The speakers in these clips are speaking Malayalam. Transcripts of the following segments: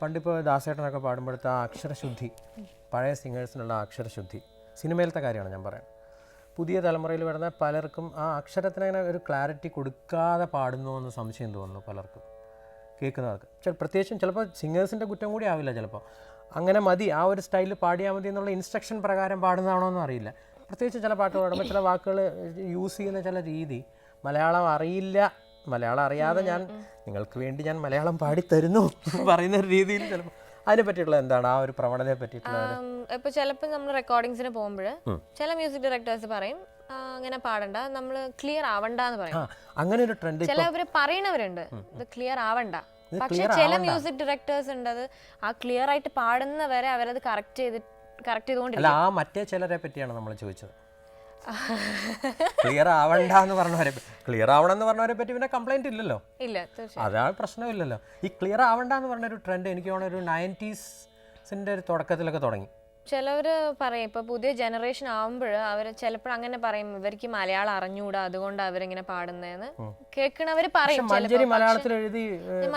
പണ്ടിപ്പോൾ ദാസേട്ടനൊക്കെ പാടുമ്പോഴത്തെ ആ അക്ഷരശുദ്ധി, പഴയ സിംഗേഴ്സിനുള്ള അക്ഷരശുദ്ധി, സിനിമയിലത്തെ കാര്യമാണ് ഞാൻ പറയാം. പുതിയ തലമുറയിൽ വരുന്ന പലർക്കും ആ അക്ഷരത്തിനങ്ങനെ ഒരു ക്ലാരിറ്റി കൊടുക്കാതെ പാടുന്നു എന്ന് സംശയം തോന്നുന്നു പലർക്കും, കേൾക്കുന്നവർക്ക്. പ്രത്യേകിച്ചും ചിലപ്പോൾ സിംഗേഴ്സിൻ്റെ കുറ്റം കൂടി ആവില്ല, ചിലപ്പോൾ അങ്ങനെ മതി, ആ ഒരു സ്റ്റൈലിൽ പാടിയാൽ മതി എന്നുള്ള ഇൻസ്ട്രക്ഷൻ പ്രകാരം പാടുന്നതാണോ എന്ന് അറിയില്ല. പ്രത്യേകിച്ച് ചില പാട്ട് പാടുമ്പോൾ ചില വാക്കുകൾ യൂസ് ചെയ്യുന്ന ചില രീതി മലയാളം അറിയില്ല, മലയാളം അറിയാതെ ഞാൻ നിങ്ങൾക്ക് വേണ്ടി ഞാൻ മലയാളം പാടിത്തരുന്നു പറയുന്ന ഒരു രീതിയിൽ ചിലപ്പോൾ അതിനെ പറ്റിയിട്ടുള്ള എന്താണ് ആ ഒരു പ്രവണതയെ പറ്റിയിട്ടുള്ള? ഇപ്പൊ ചിലപ്പോൾ നമ്മൾ റെക്കോർഡിങ്സിന് പോകുമ്പോൾ ചില മ്യൂസിക് ഡയറക്ടേഴ്സ് പറയും അങ്ങനെ പാടണ്ട, നമ്മൾ ക്ലിയർ ആവണ്ട എന്ന് പറയും. അങ്ങനെ ഒരു ട്രെൻഡ് ചിലവര് പറയണവരുണ്ട് ഇത് ക്ലിയർ ആവണ്ട. പക്ഷെ ചില മ്യൂസിക് ഡയറക്ടേഴ്സ് ഉണ്ട് അത് ആ ക്ലിയർ ആയിട്ട് പാടുന്നവരെ അവരത് കറക്റ്റ് ചെയ്തുകൊണ്ടിരിക്കും. ആ മറ്റേ ചിലരെ പറ്റിയാണ് നമ്മൾ ചോദിച്ചത്. ക്ലിയർ ആവണ്ട എന്ന് പറഞ്ഞവരെ, ക്ലിയർ ആവണം എന്ന് പറഞ്ഞവരെ പറ്റി പിന്നെ കംപ്ലൈന്റ് ഇല്ലല്ലോ, ഇല്ല, അതാണ് പ്രശ്നമില്ലല്ലോ. ഈ ക്ലിയർ ആവണ്ട എന്ന് പറഞ്ഞൊരു ട്രെൻഡ് എനിക്ക് തോന്നുന്നു ഒരു 90s ഒരു തുടക്കത്തിലൊക്കെ തുടങ്ങി. ചിലവര് പറയും ഇപ്പൊ പുതിയ ജനറേഷൻ ആവുമ്പോൾ അവര് ചിലപ്പോൾ അങ്ങനെ പറയും ഇവർക്ക് മലയാളം അറിഞ്ഞൂടാ അതുകൊണ്ട് അവരിങ്ങനെ പാടുന്നതെന്ന് കേൾക്കണവര് പറയും. മലയാളത്തിൽ എഴുതി,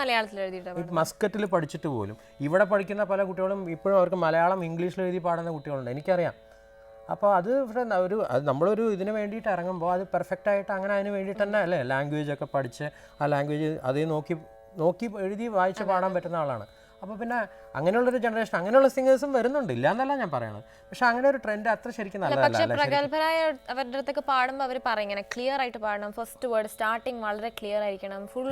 മലയാളത്തിൽ എഴുതിയിട്ട് മസ്കറ്റിൽ പഠിച്ചിട്ട് പോലും ഇവിടെ പഠിക്കുന്ന പല കുട്ടികളും ഇപ്പോഴും അവർക്ക് മലയാളം ഇംഗ്ലീഷിൽ എഴുതി പാടുന്ന കുട്ടികളുണ്ട്, എനിക്കറിയാം. അപ്പോൾ അത് നമ്മളൊരു ഇതിന് വേണ്ടിയിട്ട് ഇറങ്ങുമ്പോൾ അത് പെർഫെക്റ്റ് ആയിട്ട് അങ്ങനെ അതിന് വേണ്ടിയിട്ട് തന്നെ അല്ലേ ലാംഗ്വേജ് ഒക്കെ പഠിച്ച് ആ ലാംഗ്വേജ് അതേ നോക്കി എഴുതി വായിച്ച് പാടാൻ പറ്റുന്ന ആളാണ്. അപ്പോൾ പിന്നെ അങ്ങനെയുള്ളൊരു ജനറേഷൻ, അങ്ങനെയുള്ള സിംഗേഴ്സും വരുന്നുണ്ട്, ഇല്ല എന്നല്ല ഞാൻ പറയണത്. പക്ഷെ അങ്ങനെ ഒരു ട്രെൻഡ് അത്ര ശരിക്കും നല്ലതല്ല. പക്ഷെ പ്രഗത്ഭരായ അവരുടെ അടുത്തൊക്കെ പാടുമ്പോൾ അവർ പറയും ഇങ്ങനെ ക്ലിയർ ആയിട്ട് പാടണം, ഫസ്റ്റ് വേർഡ് സ്റ്റാർട്ടിങ് വളരെ ക്ലിയർ ആയിരിക്കണം, ഫുൾ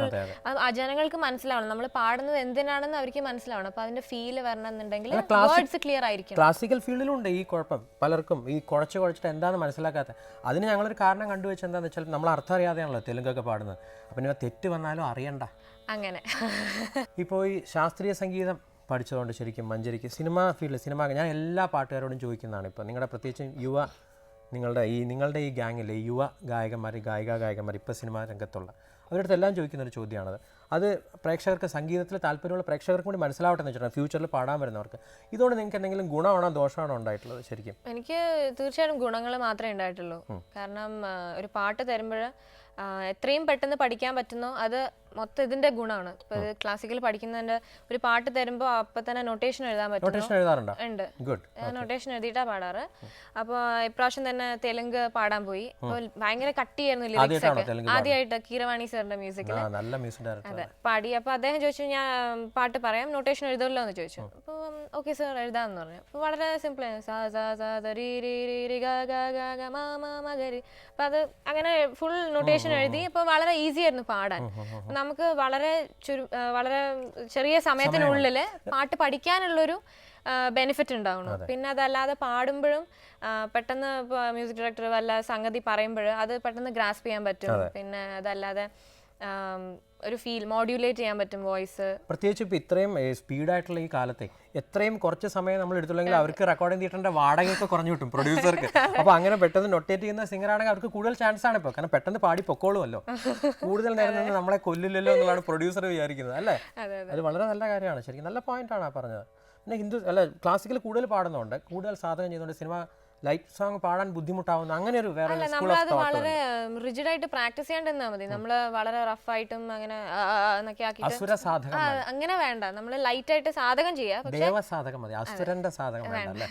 ആ ജനങ്ങൾക്ക് മനസ്സിലാവണം, നമ്മൾ പാടുന്നത് എന്തിനാണെന്ന് അവർക്ക് മനസ്സിലാവണം. അപ്പോൾ അതിന്റെ ഫീല് വരണം എന്നുണ്ടെങ്കിൽ വേർഡ്സ് ക്ലിയർ ആയിരിക്കും. ക്ലാസിക്കൽ ഫീൽഡിലുണ്ട് ഈ കുഴപ്പം, പലർക്കും ഈ കുഴച്ചിട്ട് എന്താണെന്ന് മനസ്സിലാക്കാത്ത. അതിന് ഞങ്ങളൊരു കാരണം കണ്ടുവെച്ച് എന്താണെന്ന് വെച്ചാൽ നമ്മൾ അർത്ഥം അറിയാതെയാണല്ലോ തെലുങ്കൊക്കെ പാടുന്നത്. അപ്പം ഇനി തെറ്റ് വന്നാലും അറിയണ്ട അങ്ങനെ. ഇപ്പോൾ ഈ ശാസ്ത്രീയ സംഗീതം പഠിച്ചതുകൊണ്ട് ശരിക്കും മഞ്ജരിക്ക് സിനിമ ഞാൻ എല്ലാ പാട്ടുകാരോടും ചോദിക്കുന്നതാണ്. ഇപ്പോൾ നിങ്ങളുടെ പ്രത്യേകിച്ചും നിങ്ങളുടെ ഈ ഗ്യാങ്ങിലെ യുവ ഗായകന്മാർ ഇപ്പോൾ സിനിമാ രംഗത്തുള്ള അവരുടെ എല്ലാം ചോദിക്കുന്നൊരു ചോദ്യമാണത്. അത് പ്രേക്ഷകർക്ക്, സംഗീതത്തിൽ താല്പര്യമുള്ള പ്രേക്ഷകർക്ക് കൂടി മനസ്സിലാവട്ടെ എന്ന് വെച്ചിട്ടുണ്ട്, ഫ്യൂച്ചറിൽ പാടാൻ വരുന്നവർക്ക്. ഇതുകൊണ്ട് നിങ്ങൾക്ക് എന്തെങ്കിലും ഗുണമാണോ ദോഷമാണോ ഉണ്ടായിട്ടുള്ളത്? ശരിക്കും എനിക്ക് തീർച്ചയായിട്ടും ഗുണങ്ങൾ മാത്രമേ ഉണ്ടായിട്ടുള്ളൂ. കാരണം ഒരു പാട്ട് തരുമ്പോൾ എത്രയും പെട്ടെന്ന് പഠിക്കാൻ പറ്റുന്നോ അത് മൊത്തം ഇതിന്റെ ഗുണമാണ്. ഇപ്പൊ ക്ലാസിക്കൽ പഠിക്കുന്നതിന്റെ ഒരു പാട്ട് തരുമ്പോൾ അപ്പൊ തന്നെ നൊട്ടേഷൻ എഴുതാൻ പറ്റും. ഉണ്ട്, നൊട്ടേഷൻ എഴുതിയിട്ടാ പാടാറ്. അപ്പൊ ഇപ്രാവശ്യം തന്നെ തെലുങ്ക് പാടാൻ പോയി. അപ്പൊ ഭയങ്കര കട്ടിയായിരുന്നു ലിറിക്സ് ഒക്കെ. ആദ്യമായിട്ട് കീരവാണി സാറിന്റെ മ്യൂസിക്കിൽ അതെ പാടി. അപ്പൊ അദ്ദേഹം ചോദിച്ചു ഞാൻ പാട്ട് പറയാം, നൊട്ടേഷൻ എഴുതുമല്ലോ എന്ന് ചോദിച്ചു. അപ്പൊ ഓക്കെ സാർ എഴുതാന്ന് പറഞ്ഞു. അപ്പൊ വളരെ സിമ്പിൾ ആയിരുന്നു. അപ്പൊ അത് അങ്ങനെ ഫുൾ നൊട്ടേഷൻ എഴുതി. അപ്പൊ വളരെ ഈസി ആയിരുന്നു പാടാൻ. നമുക്ക് വളരെ ചെറിയ സമയത്തിനുള്ളിൽ പാട്ട് പഠിക്കാനുള്ളൊരു ബെനിഫിറ്റ് ഉണ്ടാവണം. പിന്നെ അതല്ലാതെ പാടുമ്പോഴും പെട്ടെന്ന് മ്യൂസിക് ഡയറക്ടർ വല്ല സംഗതി പറയുമ്പോൾ അത് പെട്ടെന്ന് ഗ്രാസ്പ് ചെയ്യാൻ പറ്റും. പിന്നെ അതല്ലാതെ ഒരു മോഡ്യുലേറ്റ് ചെയ്യാൻ പറ്റും വോയിസ്. പ്രത്യേകിച്ച് ഇപ്പോൾ ഇത്രയും സ്പീഡായിട്ടുള്ള ഈ കാലത്തെ എത്രയും കുറച്ച് സമയം നമ്മൾ എടുത്തുള്ളെങ്കിൽ അവർക്ക് റെക്കോർഡിംഗ് തിയേറ്ററിന്റെ വാടകയൊക്കെ കുറഞ്ഞു കിട്ടും പ്രൊഡ്യൂസർക്ക്. അപ്പോൾ അങ്ങനെ പെട്ടെന്ന് നൊട്ടേറ്റ് ചെയ്യുന്ന സിംഗർ ആണെങ്കിൽ അവർക്ക് കൂടുതൽ ചാൻസ് ആണ് ഇപ്പോൾ, കാരണം പെട്ടെന്ന് പാടി പൊക്കോളുമല്ലോ. കൂടുതൽ നേരം നിന്ന് നമ്മളെ കൊല്ലില്ലല്ലോ എന്നുള്ളതാണ് പ്രൊഡ്യൂസർ വിചാരിക്കുന്നത് അല്ലേ. അത് വളരെ നല്ല കാര്യമാണ്, ശരിക്കും നല്ല പോയിന്റാണ് ആ പറഞ്ഞത്. പിന്നെ ക്ലാസിക്കൽ കൂടുതൽ പാടുന്നുണ്ട്, കൂടുതൽ സാധകം ചെയ്യുന്നുണ്ട്, സിനിമ ലൈറ്റ് സോങ് പാടാൻ ബുദ്ധിമുട്ടാവുന്ന അങ്ങനെ ഒരു വേറെ നമ്മളത് വളരെ റിജിഡായിട്ട് പ്രാക്ടീസ് ചെയ്യാണ്ടിരുന്നാൽ മതി. നമ്മള് വളരെ റഫായിട്ടും അങ്ങനെ എന്നൊക്കെ ആക്കിയിട്ട് അങ്ങനെ വേണ്ട, നമ്മള് ലൈറ്റ് ആയിട്ട് സാധകം ചെയ്യാം. ദേവസാധകം മതി, അസുരന്റെ സാധകം വേണ്ട അല്ലേ.